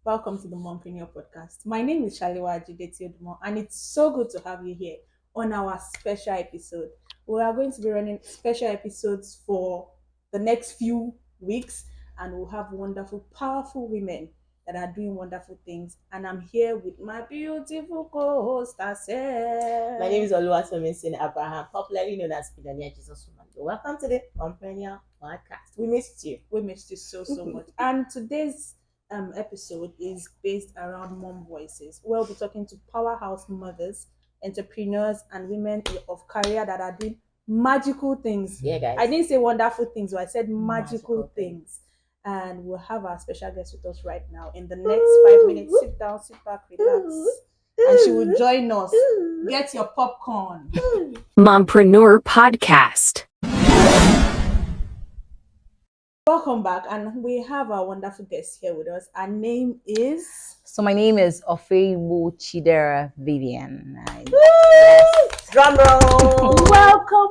Welcome to the Mompreneur Podcast. My name is Shaliwa Ajidetiodumo, and it's so good to have you here on our special episode. We are going to be running special episodes for the next few weeks, and we'll have wonderful, powerful women that are doing wonderful things. And I'm here with my beautiful co-host, My name is Oluwatomisin Abraham, popularly known as Billionaire Jesus Woman. Welcome to the Mompreneur Podcast. We missed you. We missed you so much. And today's episode is based around mom voices. We'll be talking to powerhouse mothers, entrepreneurs, and women of career that are doing magical things. Yeah, guys. I didn't say wonderful things, but I said magical things. And we'll have our special guest with us right now. In the next 5 minutes, sit down, sit back, relax, and she will join us. Get your popcorn. Mompreneur Podcast. Welcome back, and we have our wonderful guest here with us. Her name is. So my name is Ofeibu Chidera Vivian. Drum roll. Welcome.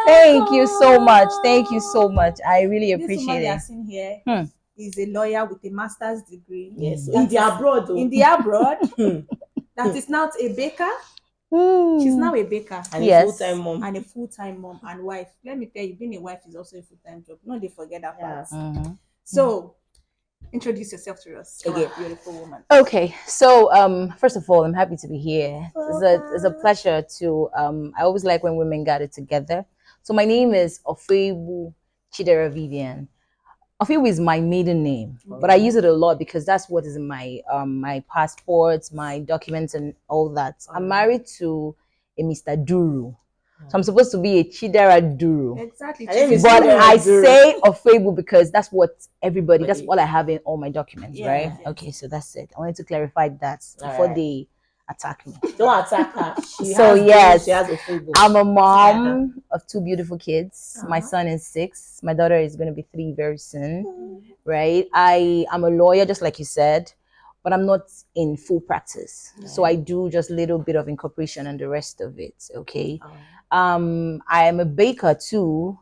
Thank you so much. Thank you so much. I really This woman appreciate you are it. seeing here is a lawyer with a master's degree. Yes, in the abroad. In the abroad. That is now a baker. She's now a baker. And Yes. a full-time mom. And a full-time mom and wife. Let me tell you, being a wife is also a full-time job. No, they forget that part. Mhm. So, introduce yourself to us, Okay. beautiful woman. Okay, so first of all, I'm happy to be here. It's a pleasure to I always like when women gather together. So my name is Ofeibu Chidera Vivian. Ofeibu is my maiden name, but I use it a lot because that's what is in my my passports, my documents, and all that. I'm married to a Mr. Duru. So I'm supposed to be a Chidera Duru. Exactly. Her name is But Chidera I Duru. say Ofeibu because that's what everybody, that's all I have in all my documents, Yeah, right? yes. Okay, so that's it. I wanted to clarify that before Alright. they attack me. Don't attack her. So, yes. she has a full I'm a mom of two beautiful kids. My Uh-huh. son is 6. My daughter is going to be 3 very soon, right? I am a lawyer, just like you said, but I'm not in full practice. So I do just a little bit of incorporation and the rest of it, okay? I am a baker too.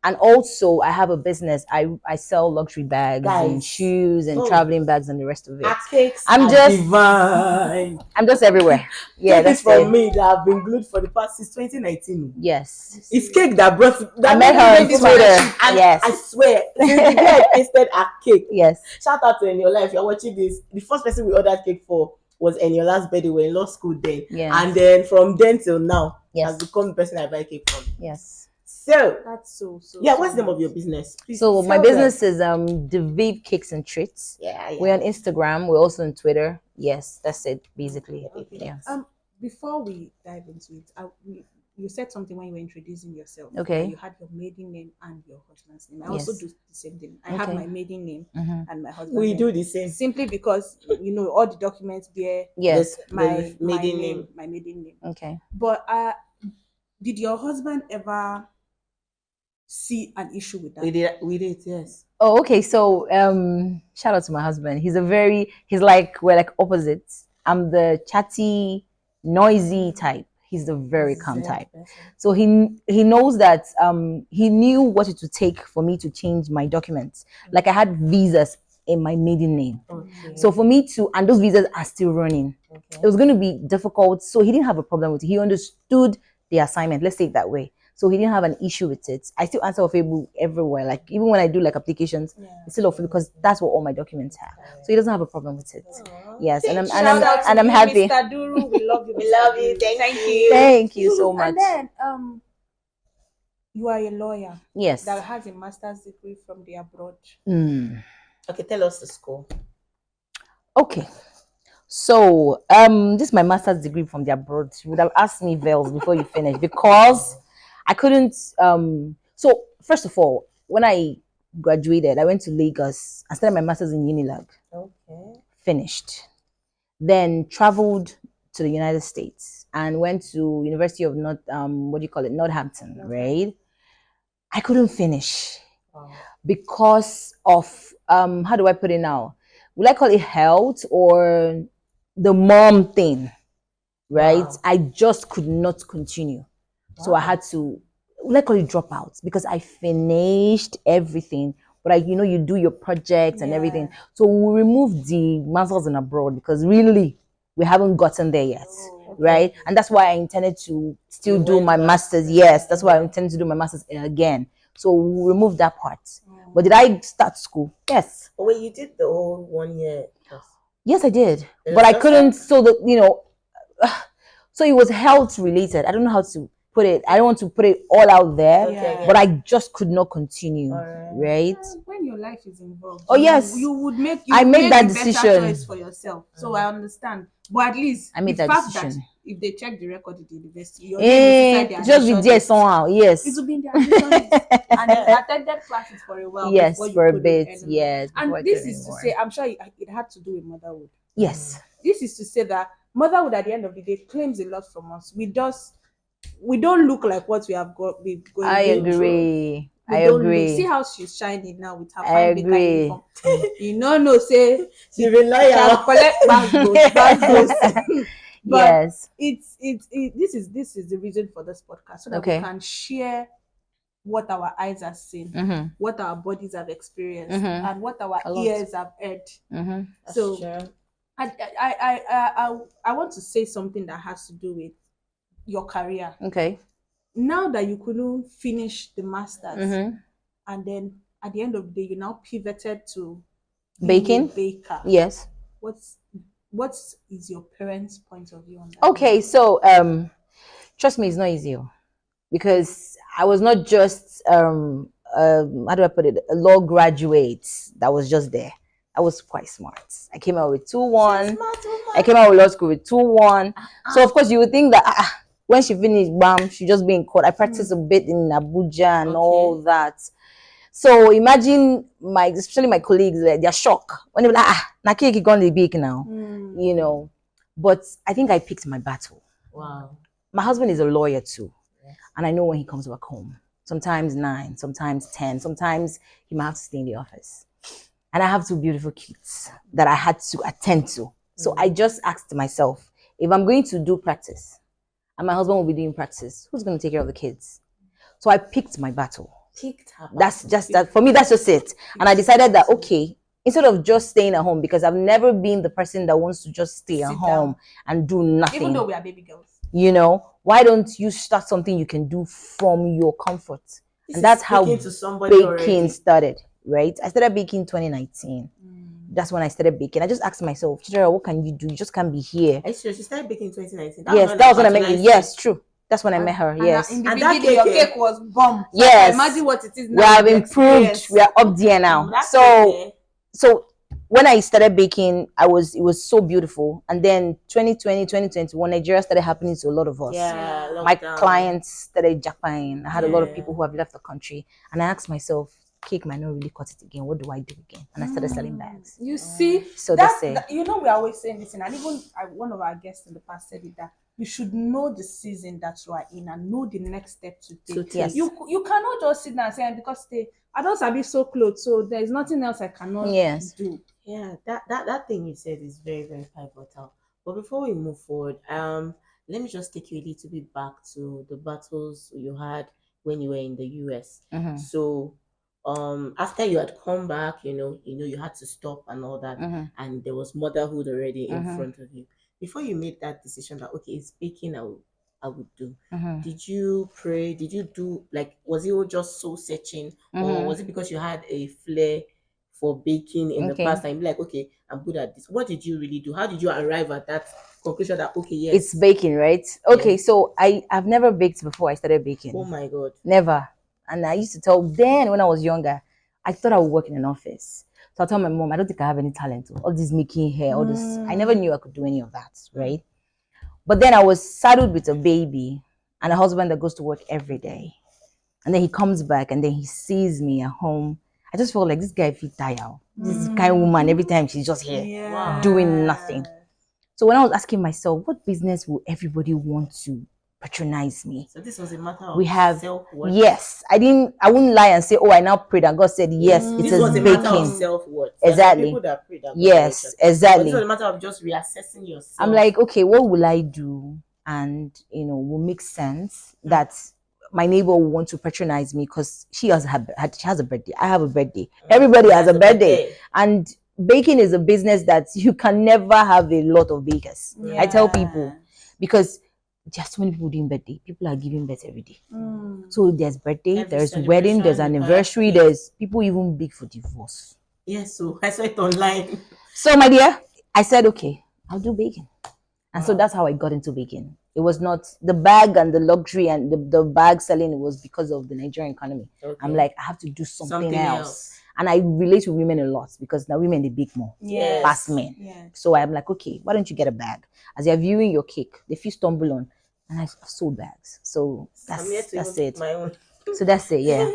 And also, I have a business. I sell luxury bags and Guys. shoes and Oh. traveling bags and the rest of it. Her cakes I'm are just- divine. I'm just everywhere. Yeah, Take that's this from it. me that have been glued for the past since 2019. Yes. It's cake that brought I met her on made this Twitter. relationship. And Yes. I swear, since the day I tasted her cake, Yes. shout out to Eniola if you're watching this. The first person we ordered cake for was Eniola's birthday. We were in law school then. Yes. And then from then till now, Yes. has become the person I buy cake from. Yes. So, That's so. yeah, what's the name of your business? Please So my tell business them. is the Viv Cakes and Treats. Yeah. We're on Instagram. We're also on Twitter. Yes, that's it basically. Okay. Yes. Before we dive into it, you said something when you were introducing yourself. Okay. that You had your maiden name and your husband's name. I Yes. also do the same thing. I have Okay. my maiden name Mhm. and my husband's We name. do the same. Simply because all the documents bear Yes. my maiden name, name. my maiden name. Okay. But did your husband ever see an issue with that? We did, yes. Oh, okay. So shout out to my husband. He's we're like opposites. I'm the chatty, noisy type. He's the very calm type. So he knows that he knew what it would take for me to change my documents. Like I had visas in my maiden name. Okay. So for me to, and those visas are still running. It was going to be difficult. So he didn't have a problem with it. He understood the assignment. Let's say it that way. So he didn't have an issue with it. I still answer Ofeibu everywhere. Like even when I do like applications, it's still Ofeibu because that's what all my documents have. So he doesn't have a problem with it. Yes, and Shout out to I'm you, happy. Mr. Duru. We love you. We Mr. love you. Duru. Thank you. Thank you so much. And then you are a lawyer Yes. that has a master's degree from the abroad. Okay, tell us the score. Okay. So this is my master's degree from the abroad. You would have asked me, Vels, before you finish because I couldn't. So first of all, when I graduated, I went to Lagos. I started my master's in Unilag. Okay. Finished. Then traveled to the United States and went to University of Northampton, right? I couldn't finish because of how do I put it now? Will I call it health or the mom thing? Right? Wow. I just could not continue. So I had to, let's call it dropouts because I finished everything, but you do your projects and Yeah. everything. So we remove the masters in abroad because really we haven't gotten there yet. Oh, Right? And that's why I intended to still You do went my back. masters. Yes, that's why I intended to do my masters again. So we remove that part. But did I start school? Yes. Oh, wait, you did the whole 1 year course. Yes, I did. It But was I just couldn't. like- So so it was health related. I don't know how to put it. I don't want to put it all out there, Okay, but I just could not continue. Alright. Right? when your life is involved, Oh, yes. you would make I made that the better decision. choice for yourself. So I understand, but at least I made the that fact decision. that if they check the record at the university, your name is inside the Just be admission there list. somehow. Yes. It will be in the admission list, and you attended classes for a while. Yes, before you for a couldn't bit. anymore. Yes. And before I this could is to anymore. say, I'm sure it had to do with motherhood. Yes. This is to say that motherhood at the end of the day claims a lot from us. We don't look like what we have been going I through. agree. We I don't agree. Look. See how she's shining now with her I fine baker agree. uniform. No, say She been shall loyal. collect bags. But Yes. this is the reason for this podcast, so that Okay. we can share what our eyes have seen, Mm-hmm. what our bodies have experienced, Mhm. and what our A lot. ears have heard. Mm-hmm. That's So true. I want to say something that has to do with your career. Okay. Now that you couldn't finish the masters, Mm-hmm. and then at the end of the day, you now pivoted to being Baking? a baker. Yes. What is your parents' point of view on that? Okay. So trust me, it's not easy because I was not just how do I put it, a law graduate that was just there. I was quite smart. I came out with 2-1. I came out with law school with 2-1. So of course you would think that when she finished, bam, she just be in court. I practiced a bit in Abuja and all that. So imagine especially my colleagues, they're shocked when they're like, Nakiki gone the big now, But I think I picked my battle. Wow. My husband is a lawyer too, and I know when he comes back home. Sometimes 9, sometimes 10, sometimes he might have to stay in the office. And I have 2 beautiful kids that I had to attend to. So I just asked myself, if I'm going to do practice and my husband will be doing practice, who's going to take care of the kids? So I picked my battle. That's just that. For me, that's just it. And I decided that, okay, instead of just staying at home, because I've never been the person that wants to just stay at home and do nothing. Even though we are baby girls. Why don't you start something you can do from your comfort? And that's how baking started, right? I started baking 2019. That's when I started baking. I just asked myself, Chidera, what can you do? You just can't be here. Are you serious? You started baking in 2019? Yes, that was when I met you. Yes, true. That's when I met her. Yes. In the And that beginning, your cake was bomb. So Yes. imagine what it is now. We have with improved. experience. We are up there now. That So when I started baking, it was so beautiful. And then 2020, 2021, Nigeria started happening to a lot of us. Yeah. My lockdown. clients started jackpying. I had a lot of Yeah. people who have left the country. And I asked myself, cake might not really cut it again. What do I do again? And I started selling bags. You see, So that's that's it. we're always saying this, and even one of our guests in the past said it, that you should know the season that you are in and know the next step to take. Yes. You cannot just sit down and say, because I don't be so close, so there is nothing else I cannot do. Yeah, that thing you said is very, very pivotal. But before we move forward, let me just take you a little bit back to the battles you had when you were in the US. Mhm. So after you had come back, you had to stop and all that, and there was motherhood already in front of you. Before you made that decision that, okay, it's baking, I would do. Did you pray? Did you do, like, was it all just soul searching, or was it because you had a flair for baking in the past and you're like, okay, I'm good at this? What did you really do? How did you arrive at that conclusion that, okay, yes, It's baking, right? Okay, so I've never baked before I started baking. oh my God. Never. And I used to tell then when I was younger, I thought I would work in an office. So I told my mom, I don't think I have any talent. All this making hair, all this. I never knew I could do any of that, right? But then I was saddled with a baby and a husband that goes to work every day. And then he comes back and then he sees me at home. I just felt like this guy fit tire. This kind of woman, every time she's just here doing nothing. So when I was asking myself, what business will everybody want to patronize me? So this was a matter of We have self-worth. yes. I wouldn't lie and say, oh, I now prayed and God said yes, it This is was a matter of baking. self-worth. Exactly. People that pray that Yes, God will exactly. This was a matter of just reassessing yourself. I'm like, okay, what will I do? And will make sense that my neighbor will want to patronize me because she has she has a birthday. I have a birthday. Everybody has a birthday, and baking is a business that you can never have a lot of bakers. I tell people, because there's so many people doing birthday. People are giving birth every day. So there's birthday, there's wedding, there's anniversary, there's people even big for divorce. Yes, so I saw it online. So my dear, I said, okay, I'll do baking. And so that's how I got into baking. It was not the bag and the luxury and the bag selling. It was because of the Nigerian economy. Okay. I'm like, I have to do something else. And I relate to women a lot because now women, they bake more. Yes. Past men. Yes. So I'm like, okay, why don't you get a bag? As you're viewing your cake, if you stumble on, and I've sold bags. So that's it. My own. So that's it, yeah.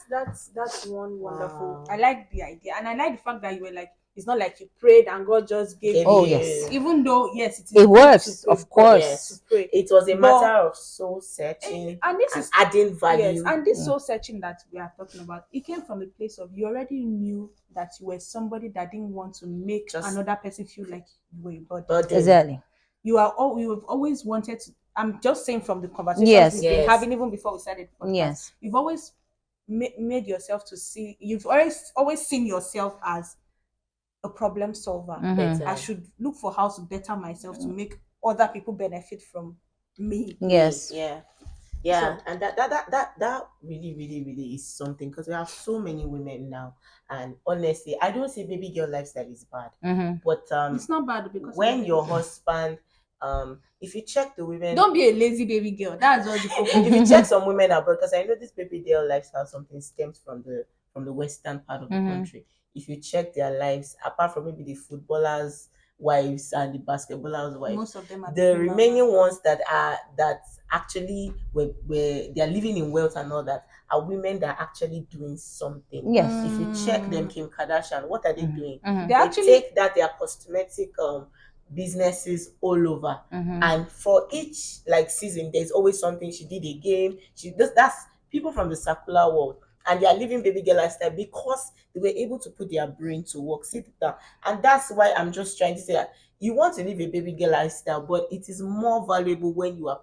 That's one wonderful. I like the idea, and I like the fact that you were like, it's not like you prayed and God just gave you. Oh yes. Even though yes, it works, of course. Yes. It was a matter of soul searching and this is adding value. Yes, and this soul searching that we are talking about, it came from a place of you already knew that you were somebody that didn't want to make another person feel like you were a burden. Exactly. You have always wanted to. I'm just saying from the conversations we've been having even before we started the podcast. Yes. You've always made yourself to see. You've always seen yourself as a problem solver. I should look for how to better myself to make other people benefit from me. Yes. Yeah. So, and that really is something, because we have so many women now, and honestly, I don't say baby girl lifestyle is bad, but it's not bad because when your husband, if you check the women, don't be a lazy baby girl. That's what the if you check some women abroad, because I know this baby girl lifestyle something stems from the western part of the country. If you check their lives, apart from maybe the footballers' wives and the basketballers' wives, most of them are the remaining ones that actually where they are living in wealth and all that are women that are actually doing something. Yes. If you check them, Kim Kardashian, what are they doing? They actually take that their cosmetic businesses all over, and for each like season, there's always something. She did a game. She does. That's people from the secular world. And they are living baby girl lifestyle because they were able to put their brain to work, sit down. And that's why I'm just trying to say that you want to live a baby girl lifestyle, but it is more valuable when you are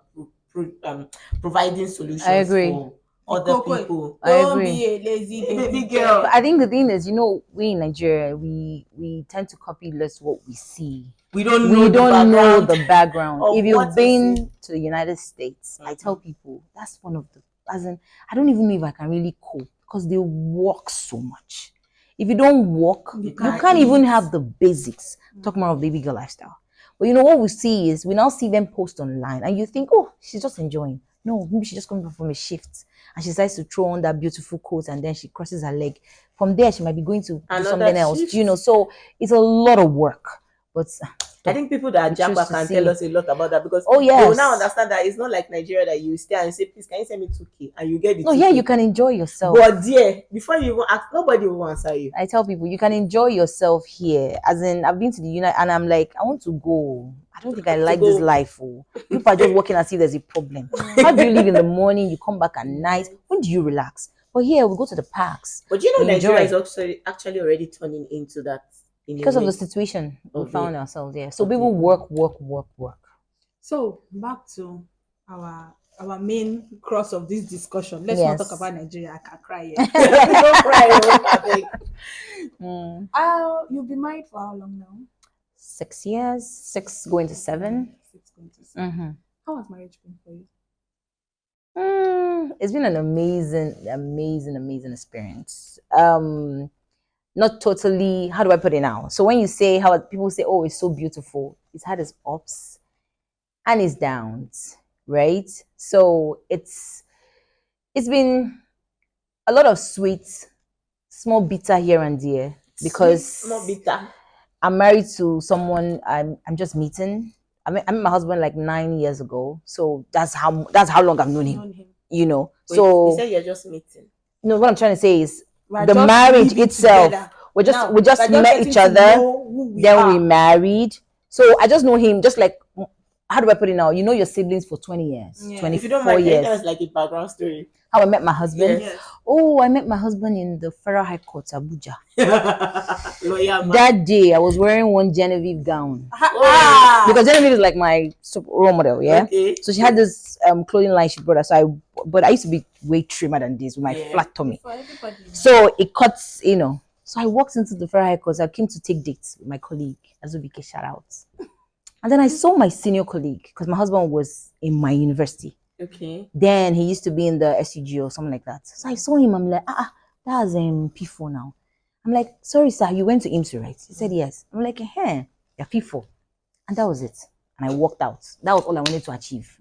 providing solutions. I agree. For other people. Don't be a lazy baby girl. But I think the thing is, we in Nigeria, we tend to copy less what we see. We don't know the background. If you've been to the United States, I tell people that's one of the. As in, I don't even know if I can really cope because they work so much. If you don't work, you can't even have the basics. Talking about baby girl lifestyle. But what we see is we now see them post online and you think, oh, she's just enjoying. No, maybe she's just coming from a shift and she decides to throw on that beautiful coat and then she crosses her leg. From there, she might be going to do something else. So it's a lot of work. But I think people that are Japa can tell us a lot about that, because they will now understand that it's not like Nigeria that you stay and say, please, can you send me 2K? And you get it. No, yeah, you can enjoy yourself. But before you even ask, nobody will answer you. I tell people, you can enjoy yourself here. As in, I've been to the United, and I'm like, I want to go. I don't think I like this life. People are just working as if there's a problem. How do you live in the morning? You come back at night. When do you relax? But here, we go to the parks. But Nigeria is actually already turning into that. Because of the situation we found ourselves there. So people work. So back to our main cross of this discussion. Let's not talk about Nigeria. I can cry here. Don't cry. You've been married for how long now? 6 years. 6 going to 7. 6 going to 7. How has marriage been for you? It's been an amazing experience. Not totally, how do I put it now? So when you say how people say, oh, it's so beautiful, it's had its ups and its downs, right? So it's been a lot of sweet, small bitter here and there, because small bitter. I'm married to someone I'm just meeting. I met my husband like 9 years ago, so that's how long I've known him. Wait, so you said you're just meeting. No, what I'm trying to say is the marriage itself. We just met each other, then we married. So I just know him just like how do I put it now? You know your siblings for 20 years, Yeah. 24 If you don't mind, years. that was like a background story. How I met my husband? Yes. Yes. Oh, I met my husband in the Federal High Court, Abuja. Lawyer man. That day, I was wearing one Genevieve gown. Ah. Because Genevieve is like my role model, yeah? Okay. So she had this clothing line she brought us. But I used to be way trimmer than this with my Yeah. flat tummy. For everybody. So it cuts, you know. So I walked into the Federal High Court. I came to take dates with my colleague, Azubike, shout out. And then I saw my senior colleague because my husband was in my university. Okay. Then he used to be in the SUG or something like that. So I saw him. I'm like, that's P4 now. I'm like, sorry, sir, you went to IMSU, right? He said, yes. I'm like, you're P4. And that was it. And I walked out. That was all I wanted to achieve.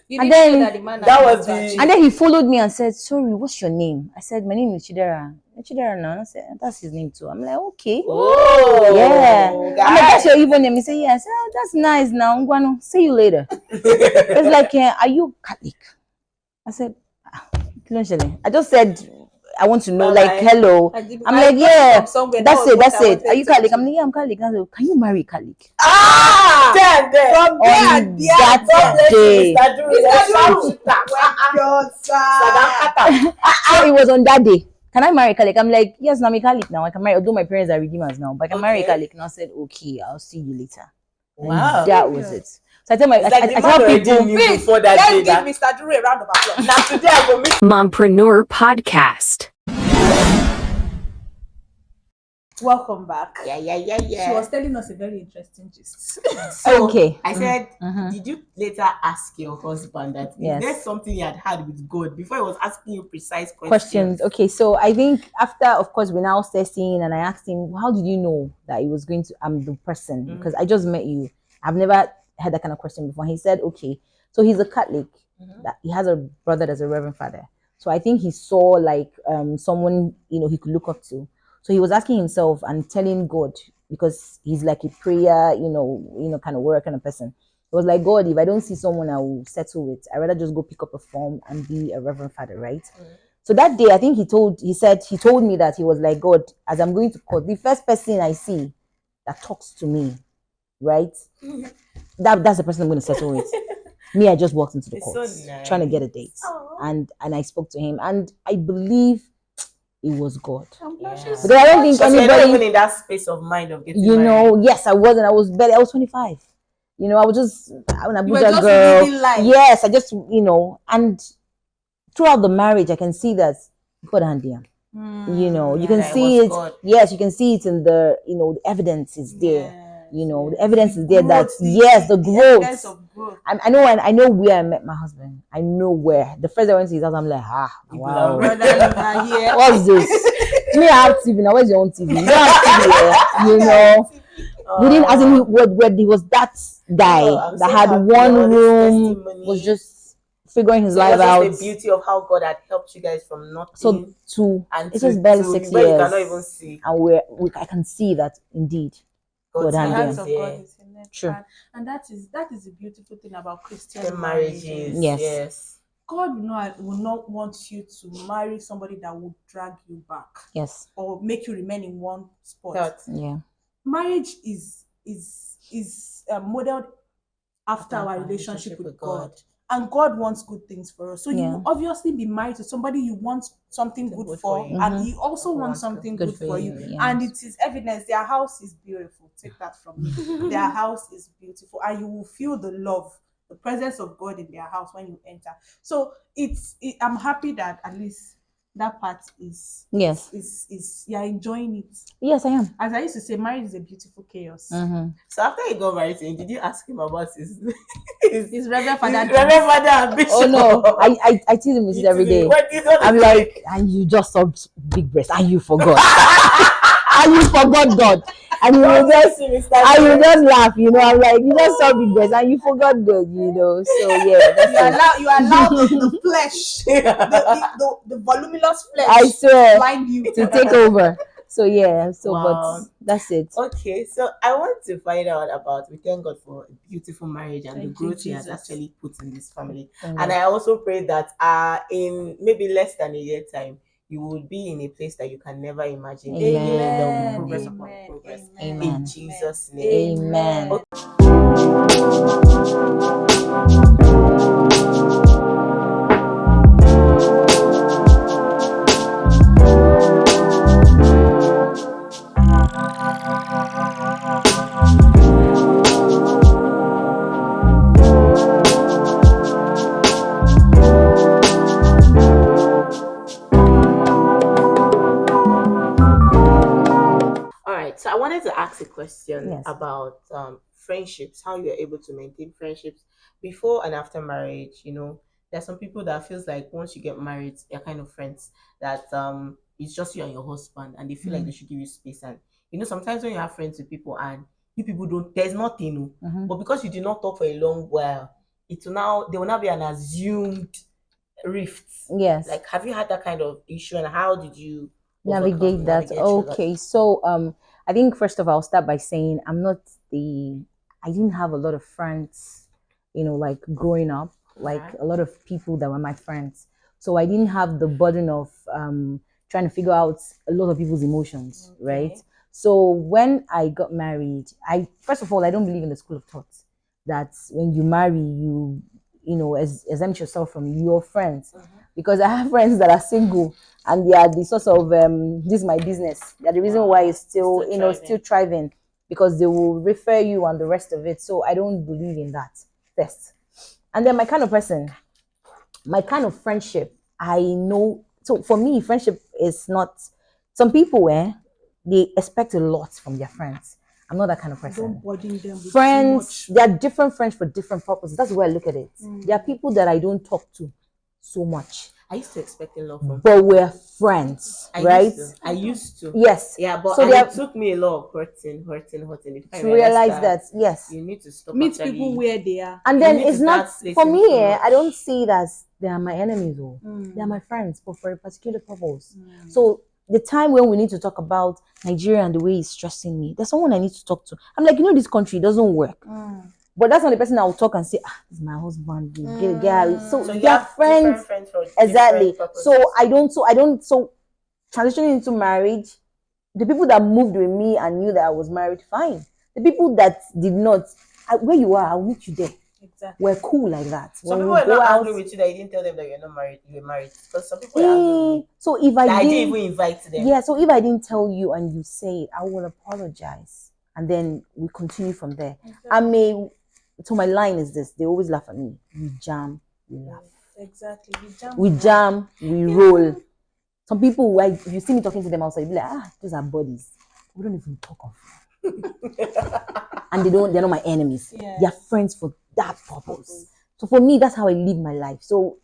You And didn't then know that the man that had was to the- achieve. And then he followed me and said, sorry, what's your name? I said, my name is Chidera. Chidera now. I said, that's his name too. I'm like, okay. Oh. Yeah. I'm like, that's Guys. your even name. He said, yes. Oh, that's nice now. Ngwano, see you later. It's like, are you Catholic? I said, I just said, I want to know, Bye-bye. like, hello. I'm like, yeah, that's it. Are you Catholic? I'm like, yeah, I'm Catholic. I said, can you marry Catholic? Ah! Damn, From On there, that day. So it was on that day. Can I marry Catholic? I'm like, yes, I'm a Catholic now. I can marry, although my parents are redeemers now, but I can marry Okay. Catholic. And I said, okay, I'll see you later. Wow. And that was it. So I tell my, It's like the I man tell already people, knew before that day Let's give that Mr. Dure a round of applause. now today I go meet. Mompreneur Podcast. Welcome back. Yeah. She was telling us a very interesting gist. So, Okay. I said, Mhm. did you later ask your husband that Yes. is there something you had with God before he was asking you precise Questions. Okay, so I think after, of course, we now started seeing, and I asked him, how did you know that he was going to, I'm the person? Because I just met you. I've never had that kind of question before. He said, okay, so he's a Catholic. That he has a brother that's a Reverend Father. So I think he saw like someone, he could look up to. So he was asking himself and telling God, because he's like a prayer, kind of warrior kind of person. It was like, God, if I don't see someone I will settle with, I'd rather just go pick up a form and be a Reverend Father, right? So that day, I think he told me that he was like, God, as I'm going to court, the first person I see that talks to me, right? That's the person I'm going to settle with. Me, I just walked into the It's court so nice. trying to get a date. And I spoke to him, and I believe it was God. Yeah. Because I don't think Because you're not even anybody, in that space of mind of getting married. yes, I wasn't. I was 25. I was just an You were Abuja just girl. living life. Yes, I just, and throughout the marriage, I can see that God had him. You can that it see was it. God. Yes, you can see it in the, the evidence is there. The evidence is The there that growth, the evidence growth. of growth. I know where I met my husband. I know where. The first day I went to his house, I'm like, wow. Brother, you are here. What's this? Me, I have TV now. Where's your own TV? You don't have TV, We didn't, as in, he was that guy I'm that so had happy one about this room, testimony. was just figuring his So it life was out. just the beauty of how God had helped you guys from nothing. So and it was barely to 6 where years. you cannot even see. And I can see that indeed. God's God The hand hands there. of Yeah. God is in it. True. And that is the beautiful thing about Christian The marriages. marriages. Yes. Yes. God will not want you to marry somebody that will drag you back Yes. or make you remain in one spot. But Yeah. Marriage is modeled after our Our relationship with God. And God wants good things for us. So you Yeah. will obviously be married to somebody you want something good good for, for you. and he also Mhm. wants something Good good for for you, you. yes. And it is evidence. Their house is beautiful. Take that from me. Their house is beautiful, and you will feel the love, the presence of God in their house when you enter. So I'm happy that at least that part is Yes. you're enjoying it. Yes, I am. As I used to say, marriage is a beautiful chaos. so after you got married to him, did you ask him about his His Reverend Father. Reverend Father and Bishop? Oh no, I tease him with it every day. I'm like, and you just saw big breast, and you forgot. And you forgot God. And you will just laugh, I'm like, you just saw big breast and you forgot God, So yeah, that's you allow the flesh, the voluminous flesh, I swear, blind you to take over. So yeah, Wow. but that's it. Okay, so I want to find out we thank God for a beautiful marriage and Thank the you, growth He has Jesus. actually put in this family. Thank And God. I also pray that in maybe less than a year time, you will be in a place that you can never imagine. Amen. There will be progress upon Amen. progress. Amen. In Jesus' name. Amen. Amen. All right, so I wanted to ask a question Yes. about friendships, how you're able to maintain friendships before and after marriage. There's some people that feels like once you get married, you're kind of friends that it's just you and your husband, and they feel like they should give you space. And sometimes when you have friends with people and you people don't, there's nothing, but because you did not talk for a long while, there will now be an assumed rift. Yes. Like, have you had that kind of issue, and how did you Navigate through that? okay, so I think first of all I'll start by saying I didn't have a lot of friends, like growing up, like Alright. a lot of people that were my friends, so I didn't have the burden of trying to figure out a lot of people's emotions, right? Okay. So when I got married, I first of all I don't believe in the school of thought that when you marry exempt yourself from your friends, because I have friends that are single and they are the source of this is my business. They're the reason why it's still still thriving, because they will refer you and the rest of it. So I don't believe in that first. And then my kind of person, my kind of friendship, I know. So for me, friendship is not. Some people, they expect a lot from their friends. I'm not that kind of person. Don't burden them with Friends, too much. there are different friends for different purposes. That's the way I look at it. There are people that I don't talk to so much, I used to expect a lot from but we're friends, right? I used to. Yes. Yeah, but So and there it took me a lot of hurting. If I to realize that, that yes. you need to stop Meet actually. people where they are. And You then need to it's not start for placing me. so I much. don't see it as they are my enemies, they are my friends, but for a particular purpose. So the time when we need to talk about Nigeria and the way it's stressing me, there's someone I need to talk to. I'm like, this country doesn't work. But that's not the person I will talk and say, this is my husband. So So you they're have different friends. friends for Exactly. different purposes. So transitioning into marriage, the people that moved with me and knew that I was married, fine. The people that did not, where you are, I'll meet you there. Exactly. We're cool like that. Some When people we are go not out, angry with you that you didn't tell them that you're not married. You were married, because some people are angry with me. so if I That I didn't didn't even invite them. yeah, so if I didn't tell you and you say it, I will apologize, and then we continue from there. Exactly. So my line is this: they always laugh at me. We jam, we laugh. Exactly. We jam, we roll. Some people, if you see me talking to them outside, you be like, those are buddies. We don't even talk of. And they're not my enemies. Yeah. They're friends for that purpose. So for me, that's how I live my life. So,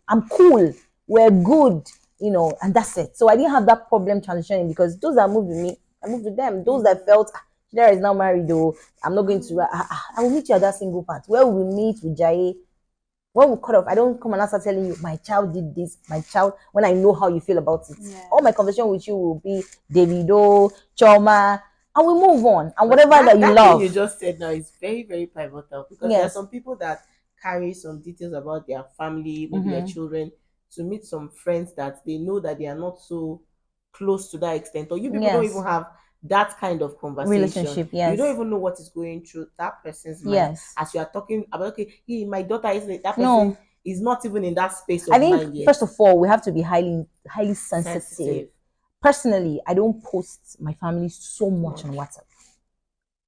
I'm cool. We're good, and that's it. So I didn't have that problem transitioning, because those that moved with me, I moved with them. Those that felt, Shidera is now married, though, I'm not going to, I will meet you at that single part. Where we meet with Jai, when we cut off, I don't come and start telling you, my child did this, when I know how you feel about it. Yeah. All my conversation with you will be Davido, Choma, and we move on. And whatever that you thing love. you just said now is very, very pivotal, because there are some people that carry some details about their family, maybe their children, to meet some friends that they know that they are not so close to that extent, or you people don't even have that kind of conversation. Relationship, yes. You don't even know what is going through that person's mind. Yes. As you are talking about, okay, my daughter isn't that person. No. Is not even in that space of I think mind yet. first of all, we have to be highly sensitive. Personally, I don't post my family so much on WhatsApp.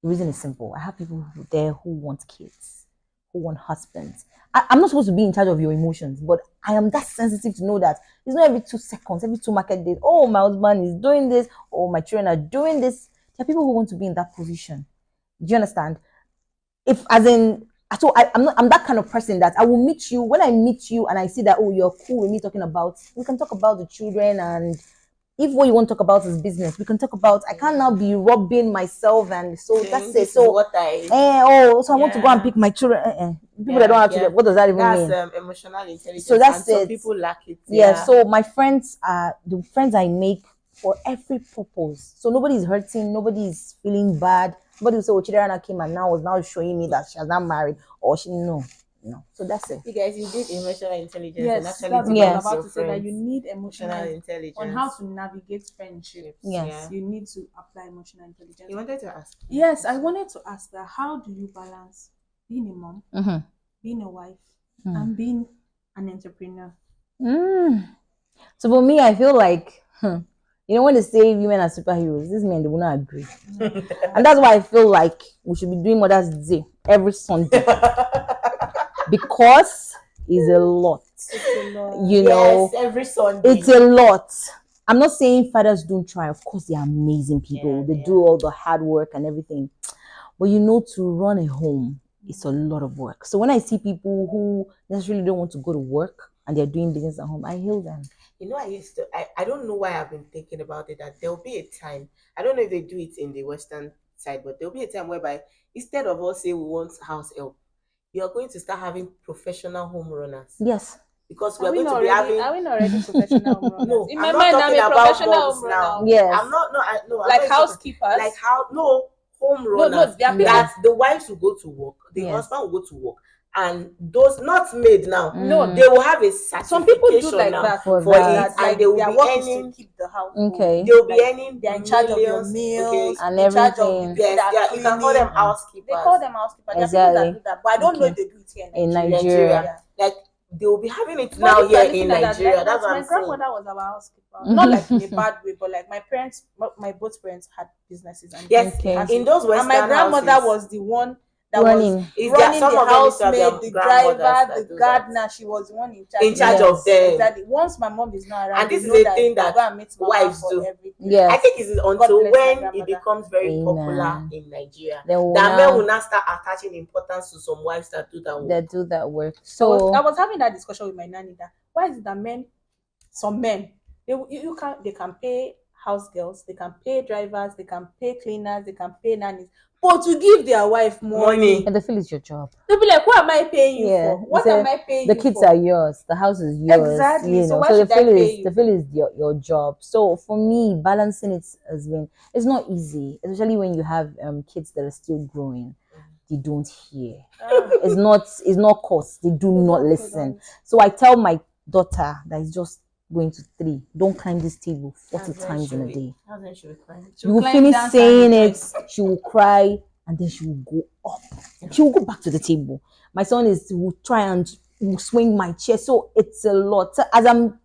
The reason is simple. I have people there who want kids, who want husbands. I'm not supposed to be in charge of your emotions, but I am that sensitive to know that it's not every 2 seconds, every 2 market days. Oh, my husband is doing this, or my children are doing this. There are people who want to be in that position. Do you understand? I'm that kind of person that I will meet you. When I meet you and I see that, you're cool with me talking about, we can talk about the children, and if what you want to talk about is business, we can talk about. I can't now be robbing myself, and so that's it. So what I I want to go and pick my children. People that don't have children, what does that even mean? That's emotional intelligence. So that's and it. Some people lack it. Yeah. So my friends are the friends I make for every purpose. So nobody is hurting, nobody is feeling bad. Nobody will say, Chidera came and now is now showing me that she has not married, or she no. So that's it. You guys, you did emotional intelligence. Yes, and actually that's what I was about to say, that you need emotional intelligence on how to navigate friendships. Yes. You need to apply emotional intelligence. You wanted to ask? Yes, I wanted to ask that, how do you balance being a mom, Mhm. being a wife, Mm. and being an entrepreneur? So for me, I feel like you know when they say women are superheroes, these men they will not agree, and that's why I feel like we should be doing Mother's Day every Sunday because it's a lot. It's a lot. You know, Yes, every Sunday. it's a lot. I'm not saying fathers don't try. Of course, they're amazing people. Yeah, They yeah. do all the hard work and everything. But you know, to run a home, it's a lot of work. So when I see people who necessarily don't want to go to work and they're doing business at home, I hail them. You know, I don't know why I've been thinking about it, that there'll be a time, I don't know if they do it in the Western side, but there'll be a time whereby instead of us saying we want house help, you are going to start having professional home runners. Yes. Because Are we're we going to not be already? having, Are we not already professional home runners? no, In I'm my not mind, I'm talking a about professional moms home now. runner. Yes. I'm not, no, I'm Like not housekeepers. like how, no, home No, runners. they are Yeah. That the wives will go to work, the Yes. husband will go to work, and those not made now, No, they will have a certification some people do like now that for for that. it, and like they will their be work earning. is to keep the house. Okay. They will be Like, earning. they're in charge of your millions, meals, And in charge of the everything. people Yes, that yeah, are you can call cleaning. them housekeepers. They call them housekeepers. There are people Exactly. that do that, but I don't know if Okay. they do it here In in Nigeria. Yeah. Like they will be having it But now if you're here looking in at that, Nigeria. like, That's what my I'm saying. grandmother was our housekeeper. Not like in a bad way, but like my parents, my both parents had businesses, and Yes, Okay. in those Western and my grandmother houses, was the one that Running. was is running some the of them used to have their housemaid, the grandmothers driver, that the do that. gardener. She was the one in charge. In charge Yes. of them. Exactly. Once my mom is not around, And this they is know a that thing they that go and meet mama wives for do. everything. Yes. I think it's until bless my when grandmother. it becomes very Amen. popular in Nigeria Then we'll that now- men will now start attaching importance to some wives that do that work. That do that work. I So was having that discussion with my nanny that why is it that some men, they can pay house girls, they can pay drivers, they can pay cleaners, they can pay nannies, but to give their wife money, and the feel is your job. they'll be like, what am I paying you Yeah. for? What They say am I paying the you kids for? are yours, the house is yours. Exactly. You So know, why so the should I feel pay is you? the feel is your job. So for me, balancing it has been, it's not easy, especially when you have kids that are still growing. They don't hear. It's not cost. They do not listen. So I tell my daughter that is just going to 3, don't climb this table 40 times in a day. You will finish saying it, she will cry, and then she will go up. She will go back to the table. My son will try and will swing my chair. So it's a lot. So as I'm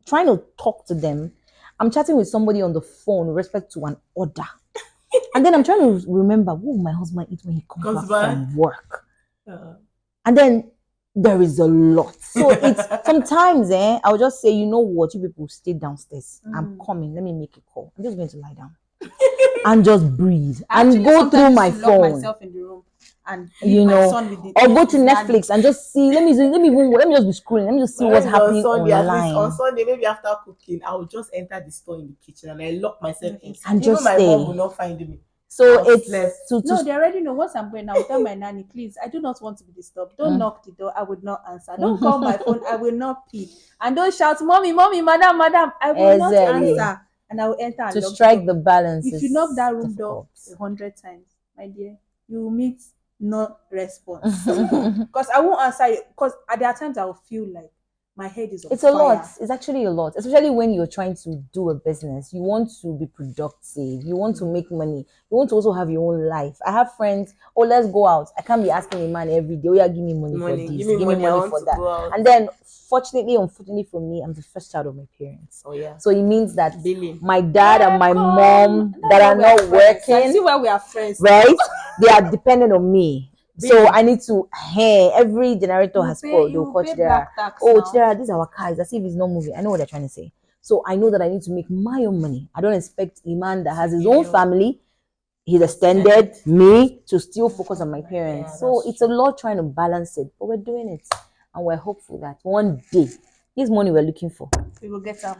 trying to talk to them, I'm chatting with somebody on the phone with respect to an order. And then I'm trying to remember what will my husband eat when he comes back from work. And then there is a lot. So it's sometimes I'll just say, you know what, you people stay downstairs. I'm coming. Let me make a call. I'm just going to lie down and just breathe and go through my phone. Myself in the room and You know, or go to Netflix and just see. Let me just be scrolling. Let me just see what's happening online. On Sunday, maybe after cooking, I will just enter the store in the kitchen and I lock myself in. And Even just my stay. mom will not find me. So I've it's slept. No, they already know. Once I'm going, I'll tell my nanny, please, I do not want to be disturbed. Don't knock the door. I would not answer. Don't call my phone. I will not pick. And don't shout, mommy, madam. I will not answer. And I will enter and to lock strike the the balance. If you knock that room difficult. door 100 times, my dear, you will meet no response. Because I won't answer you. Because there are times I will feel like my head is on It's fire. a lot. It's actually a lot, especially when you're trying to do a business. You want to be productive. You want to make money. You want to also have your own life. I have friends. Oh, let's go out. I can't be asking a man every day. Oh, yeah, give me money for this. Give me money for that. And then, unfortunately for me, I'm the first child of my parents. Oh yeah. So it means that my Welcome. dad and my mom that are not working. I see why we are friends. Right? They are dependent on me. So I need to, every generator has called. They'll call Chidera. Oh, Chidera, this is our car. It's as if it's not moving. I know what they're trying to say. So I know that I need to make my own money. I don't expect a man that has his own family, he's extended, me, to still focus on my parents. So it's a lot trying to balance it. But we're doing it. And we're hopeful that one day, this money we're looking for, we will get them.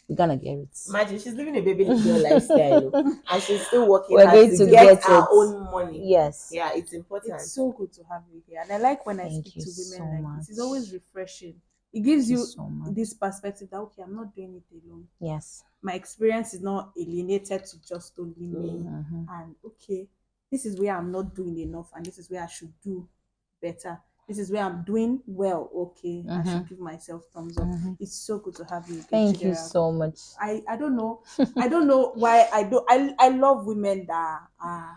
We're gonna get it. Imagine she's living a baby girl lifestyle and she's still working We're hard going to get her own money. Yes. Yeah, it's important. It's so good to have you here. And I like when I speak to women like this. It's always refreshing. It gives you this perspective that, okay, I'm not doing it alone. Yes. My experience is not alienated to just only me. And okay, this is where I'm not doing enough and this is where I should do better. This is where I'm doing well. Okay, I should give myself thumbs up. It's so good to have you. Thank you so much. I don't know. I don't know why I love women that are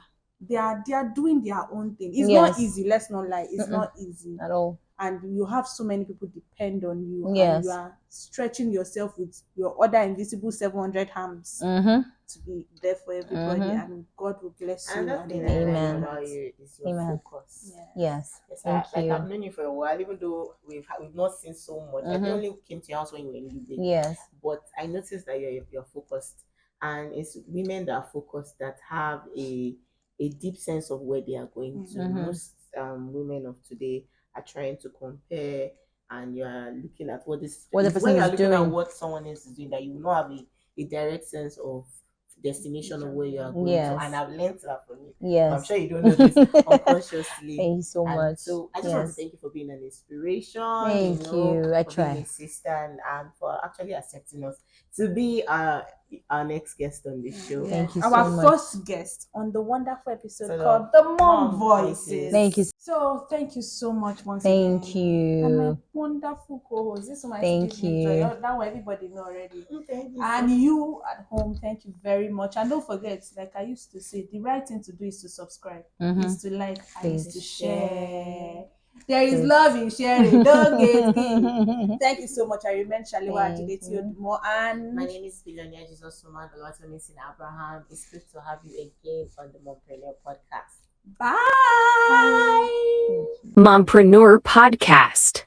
they are doing their own thing. It's Yes. not easy. Let's not lie. It's not easy. At all. And you have so many people depend on you, and Yes. you are stretching yourself with your other invisible 700 hands Mm-hmm. to be there for everybody, and God will bless you. Another And thing then I like Amen. about you is your Amen. focus. yeah. Yes. Yes, Thank like you. I've known you for a while, even though we've not seen so much. I only came to your house when you were in Ube, Yes. but I noticed that you're focused, and it's women that are focused that have a deep sense of where they are going to. Most women of today are trying to compare, and you are looking at what this. What the It's person when you are is looking at doing. what someone else is doing that you will not have a direct sense of destination of where you are going to. Yes. And I've learned that from you. Yes. But I'm sure you don't know this unconsciously. Thank you so And much. so I just want to Yes. thank you for being an inspiration. Thank you. I For being try. a sister, and for actually accepting us to be our next guest on the show. Thank you Our so much. first guest on the wonderful episode So called The Mom Mom Voices. Voices. Thank you. So thank you so much once Thank again. And my you. wonderful co-host. This one Thank give me joy. you. Oh, that one everybody know already. Thank you. And you at home, thank you very much. And don't forget, like I used to say, the right thing to do is to subscribe, is to like, and is Please. to share. There is love in sharing. Don't get me. Thank you so much. I remain Shaliwa Thank Ajideti you. Odumo, and My name is Billionaire Jesus Woman Oluwatomisin Abraham. It's good to have you again on the Mompreneur podcast. bye. Mompreneur Podcast.